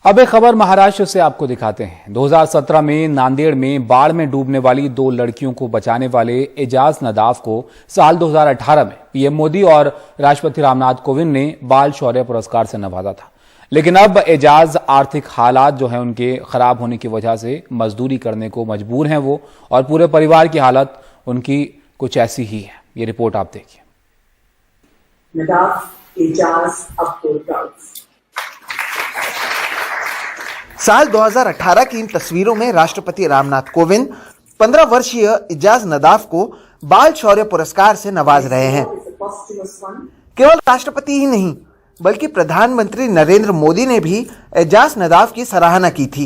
अब एक खबर महाराष्ट्र से आपको दिखाते हैं। 2017 में नांदेड़ में बाढ़ में डूबने वाली 2 लड़कियों को बचाने वाले एजाज नदाफ को साल 2018 में पीएम मोदी और राष्ट्रपति रामनाथ कोविंद ने बाल शौर्य पुरस्कार से नवाजा था। लेकिन अब एजाज आर्थिक हालात जो है उनके खराब होने की वजह से मजदूरी करने को मजबूर हैं वो, और पूरे परिवार की हालत उनकी कुछ ऐसी ही है। ये रिपोर्ट आप देखिए। साल 2018 की इन तस्वीरों में राष्ट्रपति रामनाथ कोविंद 15 वर्षीय एजाज नदाफ को बाल शौर्य पुरस्कार से नवाज रहे हैं। केवल राष्ट्रपति ही नहीं बल्कि प्रधानमंत्री नरेंद्र मोदी ने भी एजाज नदाफ की सराहना की थी।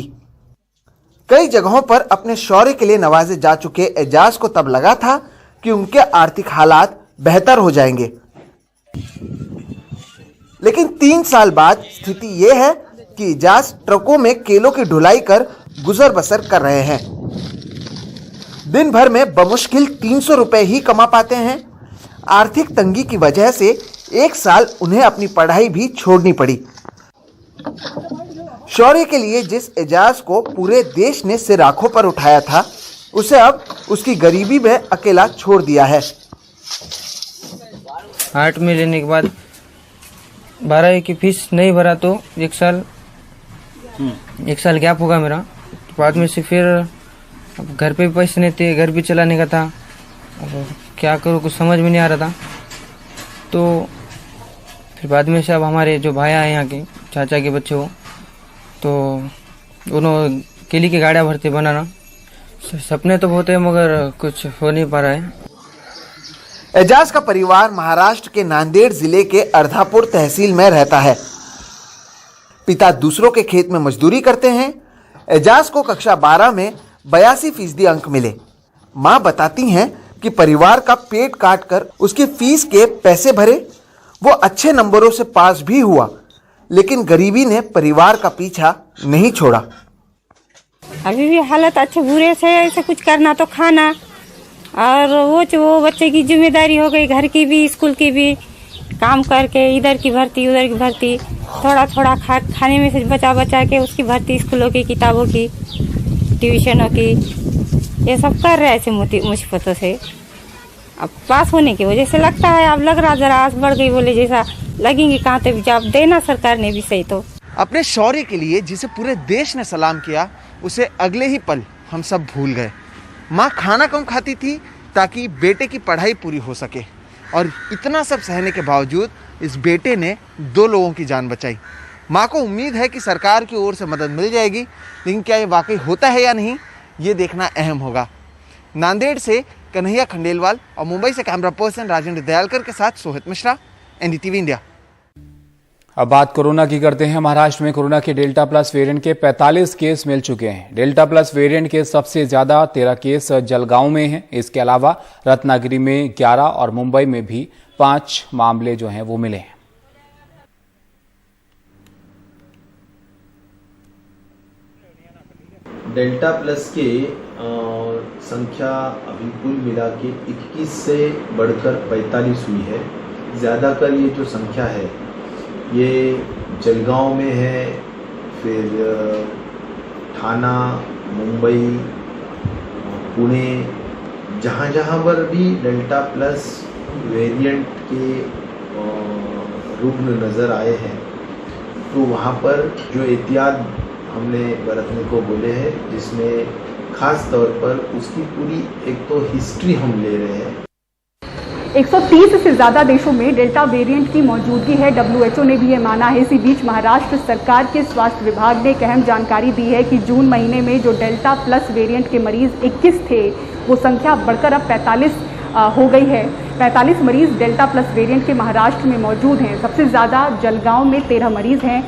कई जगहों पर अपने शौर्य के लिए नवाजे जा चुके एजाज को तब लगा था कि उनके आर्थिक हालात बेहतर हो जाएंगे, लेकिन 3 साल बाद स्थिति ये है कि एजाज ट्रकों में केलों की ढुलाई कर गुजर बसर कर रहे हैं। दिन भर में बमुश्किल 300 रुपए ही कमा पाते हैं। आर्थिक तंगी की वजह से 1 साल उन्हें अपनी पढ़ाई भी छोड़नी पड़ी। शौर्य के लिए जिस एजाज को पूरे देश ने सिर आंखों पर उठाया था, उसे अब उसकी गरीबी में अकेला छोड़ दिया है। 8 में लेने के बाद 12 की फीस नहीं भरा तो 1 साल गैप होगा मेरा। बाद में से फिर अब घर पे भी पैसे नहीं थे, घर भी चलाने का था। अब क्या करूँ कुछ समझ में नहीं आ रहा था। तो फिर बाद में से अब हमारे जो भाई आए यहाँ के चाचा के बच्चे हो, तो उन्होंने केली की गाड़ियाँ भरते बनाना। सपने तो बहुत है मगर कुछ हो नहीं पा रहा है। एजाज का परिवार महाराष्ट्र के नांदेड़ जिले के अर्धापुर तहसील में रहता है। पिता दूसरों के खेत में मजदूरी करते हैं। एजाज को कक्षा 12 में 82% अंक मिले। मां बताती हैं कि परिवार का पेट काटकर उसकी फीस के पैसे भरे। वो अच्छे नंबरों से पास भी हुआ, लेकिन गरीबी ने परिवार का पीछा नहीं छोड़ा। अभी भी हालत अच्छे बुरे से ऐसे कुछ करना तो खाना, और वो बच्चे की जिम्मेदारी हो गई, घर की भी स्कूल की भी, काम करके इधर की भर्ती उधर की भर्ती, थोड़ा थोड़ा खाने में से बचा के उसकी भर्ती, स्कूलों की किताबों की, ट्यूशनों की, ये सब कर रहे ऐसे मुसीबतों से। अब पास होने की वजह से लगता है, अब लग रहा जरा आस बढ़ गई बोले जैसा लगेंगे कहाँ तक जब देना सरकार ने भी सही। तो अपने शौर्य के लिए जिसे पूरे देश ने सलाम किया, उसे अगले ही पल हम सब भूल गए। माँ खाना कम खाती थी ताकि बेटे की पढ़ाई पूरी हो सके, और इतना सब सहने के बावजूद इस बेटे ने 2 लोगों की जान बचाई। माँ को उम्मीद है कि सरकार की ओर से मदद मिल जाएगी, लेकिन क्या ये वाकई होता है या नहीं, ये देखना अहम होगा। नांदेड़ से कन्हैया खंडेलवाल और मुंबई से कैमरा पर्सन राजेंद्र दयालकर के साथ सोहित मिश्रा, एनडीटीवी इंडिया। अब बात कोरोना की करते हैं। महाराष्ट्र में कोरोना के डेल्टा प्लस वेरिएंट के 45 केस मिल चुके हैं। डेल्टा प्लस वेरिएंट के सबसे ज्यादा 13 केस जलगांव में हैं। इसके अलावा रत्नागिरी में 11 और मुंबई में भी 5 मामले जो हैं वो मिले हैं। डेल्टा प्लस के संख्या अभी कुल मिला के 21 से बढ़कर 45 हुई है। ज़्यादातर ये जो संख्या है ये जलगांव में है, फिर ठाणा, मुंबई, पुणे, जहाँ पर भी डेल्टा प्लस वेरिएंट के रुग्ण नज़र आए हैं, तो वहाँ पर जो एहतियात हमने बरतने को बोले हैं, जिसमें खास तौर पर उसकी पूरी एक तो हिस्ट्री हम ले रहे हैं। 130 से ज्यादा देशों में डेल्टा वेरिएंट की मौजूदगी है। WHO ने भी ये माना है। इसी बीच महाराष्ट्र सरकार के स्वास्थ्य विभाग ने एक अहम जानकारी दी है कि जून महीने में जो डेल्टा प्लस वेरिएंट के मरीज 21 थे, वो संख्या बढ़कर अब 45 हो गई है। 45 मरीज डेल्टा प्लस वेरिएंट के महाराष्ट्र में मौजूद हैं। सबसे ज़्यादा जलगांव में 13 मरीज हैं।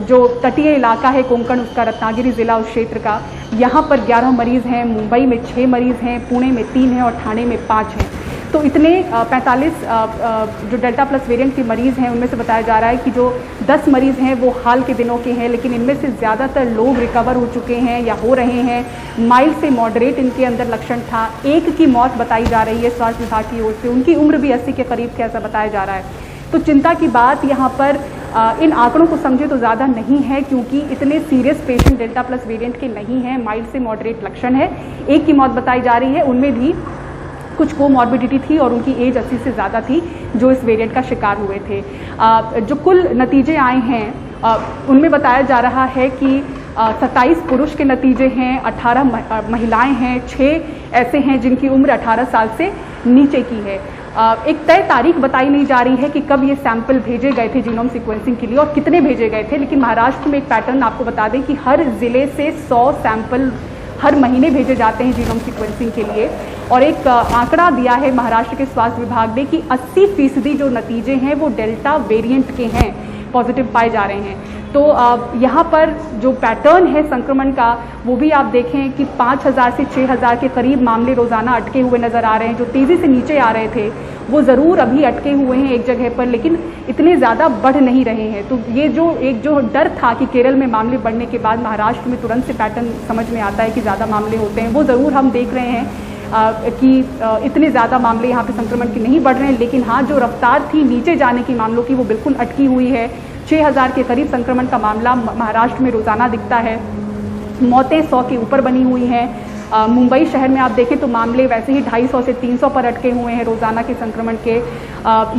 जो तटीय इलाका है कोंकण, उसका रत्नागिरी जिला उस क्षेत्र का, यहाँ पर 11 मरीज हैं। मुंबई में 6 मरीज हैं, पुणे में 3 हैं और ठाणे में 5 हैं। तो इतने 45 जो डेल्टा प्लस वेरिएंट के मरीज़ हैं, उनमें से बताया जा रहा है कि जो 10 मरीज़ हैं वो हाल के दिनों के हैं, लेकिन इनमें से ज़्यादातर लोग रिकवर हो चुके हैं या हो रहे हैं। माइल्ड से मॉडरेट इनके अंदर लक्षण था। एक की मौत बताई जा रही है स्वास्थ्य विभाग की ओर से। उनकी उम्र भी 80 के करीब के ऐसा बताया जा रहा है। तो चिंता की बात यहाँ पर इन आंकड़ों को समझे तो ज़्यादा नहीं है, क्योंकि इतने serious patient delta plus variant के नहीं हैं। माइल्ड से मॉडरेट लक्षण है। एक की मौत बताई जा रही है, उनमें भी कुछ कोमॉर्बिडिटी थी और उनकी एज 80 से ज़्यादा थी जो इस वेरिएंट का शिकार हुए थे। जो कुल नतीजे आए हैं उनमें बताया जा रहा है कि 27 पुरुष के नतीजे हैं, 18 महिलाएं हैं, 6 ऐसे हैं जिनकी उम्र 18 साल से नीचे की है। एक तय तारीख बताई नहीं जा रही है कि कब ये सैंपल भेजे गए थे जीनोम सीक्वेंसिंग के लिए और कितने भेजे गए थे, लेकिन महाराष्ट्र में एक पैटर्न आपको बता दें कि हर जिले से 100 सैंपल हर महीने भेजे जाते हैं जीनोम सीक्वेंसिंग के लिए। और एक आंकड़ा दिया है महाराष्ट्र के स्वास्थ्य विभाग ने कि 80% जो नतीजे हैं वो डेल्टा वेरिएंट के हैं, पॉजिटिव पाए जा रहे हैं। तो यहाँ पर जो पैटर्न है संक्रमण का वो भी आप देखें कि 5000 से 6000 के करीब मामले रोजाना अटके हुए नजर आ रहे हैं। जो तेजी से नीचे आ रहे थे वो ज़रूर अभी अटके हुए हैं एक जगह पर, लेकिन इतने ज़्यादा बढ़ नहीं रहे हैं। तो ये जो डर था कि केरल में मामले बढ़ने के बाद महाराष्ट्र में तुरंत से पैटर्न समझ में आता है कि ज़्यादा मामले होते हैं, वो ज़रूर हम देख रहे हैं कि इतने ज़्यादा मामले यहाँ पे संक्रमण के नहीं बढ़ रहे हैं। लेकिन हाँ, जो रफ्तार थी नीचे जाने की मामलों की वो बिल्कुल अटकी हुई है। 6000 के करीब संक्रमण का मामला महाराष्ट्र में रोजाना दिखता है। मौतें 100 के ऊपर बनी हुई हैं। मुंबई शहर में आप देखें तो मामले वैसे ही 250 से 300 पर अटके हुए हैं रोजाना के संक्रमण के।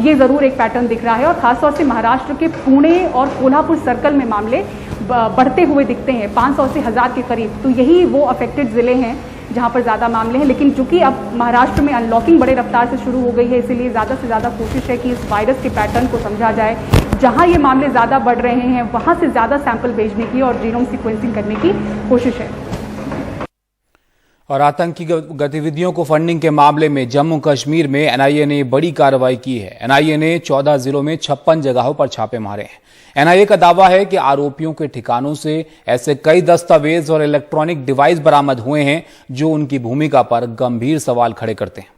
ये ज़रूर एक पैटर्न दिख रहा है और ख़ासतौर से महाराष्ट्र के पुणे और कोल्हापुर सर्कल में मामले बढ़ते हुए दिखते हैं 500 से 1000 के करीब। तो यही वो अफेक्टेड ज़िले हैं जहाँ पर ज़्यादा मामले हैं। लेकिन चूंकि अब महाराष्ट्र में अनलॉकिंग बड़े रफ्तार से शुरू हो गई है, इसीलिए ज़्यादा से ज़्यादा कोशिश है कि इस वायरस के पैटर्न को समझा जाए। जहाँ ये मामले ज़्यादा बढ़ रहे हैं वहाँ से ज़्यादा सैंपल भेजने की और जीनोम सीक्वेंसिंग करने की कोशिश है। और आतंकी गतिविधियों को फंडिंग के मामले में जम्मू कश्मीर में एनआईए ने बड़ी कार्रवाई की है। एनआईए ने 14 जिलों में 56 जगहों पर छापे मारे हैं। एनआईए का दावा है कि आरोपियों के ठिकानों से ऐसे कई दस्तावेज और इलेक्ट्रॉनिक डिवाइस बरामद हुए हैं जो उनकी भूमिका पर गंभीर सवाल खड़े करते हैं।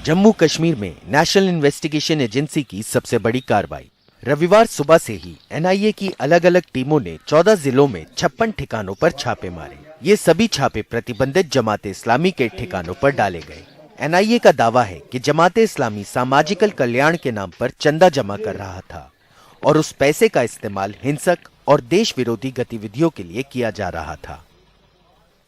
जम्मू कश्मीर में नेशनल इन्वेस्टिगेशन एजेंसी की सबसे बड़ी कार्रवाई। रविवार सुबह से ही एनआईए की अलग अलग टीमों ने 14 जिलों में 56 ठिकानों पर छापे मारे। ये सभी छापे प्रतिबंधित जमाते इस्लामी के ठिकानों पर डाले गए। एनआईए का दावा है कि जमाते इस्लामी सामाजिक कल्याण के नाम पर चंदा जमा कर रहा था और उस पैसे का इस्तेमाल हिंसक और देश विरोधी गतिविधियों के लिए किया जा रहा था।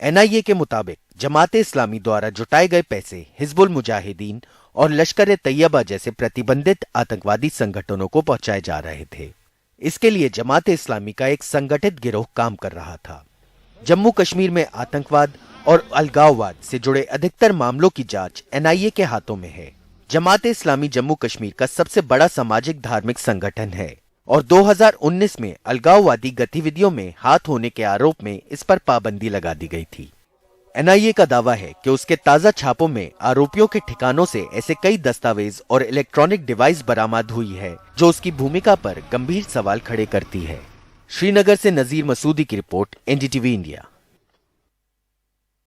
एनआईए के मुताबिक जमाते इस्लामी द्वारा जुटाए गए पैसे हिजबुल मुजाहिदीन और लश्कर ए तैयबा जैसे प्रतिबंधित आतंकवादी संगठनों को पहुंचाए जा रहे थे। इसके लिए जमाते इस्लामी का एक संगठित गिरोह काम कर रहा था। जम्मू कश्मीर में आतंकवाद और अलगाववाद से जुड़े अधिकतर मामलों की जांच एनआईए के हाथों में है। जमाते इस्लामी जम्मू कश्मीर का सबसे बड़ा सामाजिक धार्मिक संगठन है और 2019 में अलगाववादी गतिविधियों में हाथ होने के आरोप में इस पर पाबंदी लगा दी गई थी। एनआईए का दावा है कि उसके ताजा छापों में आरोपियों के ठिकानों से ऐसे कई दस्तावेज और इलेक्ट्रॉनिक डिवाइस बरामद हुई है जो उसकी भूमिका पर गंभीर सवाल खड़े करती है। श्रीनगर से नजीर मसूदी की रिपोर्ट, एनडीटीवी इंडिया।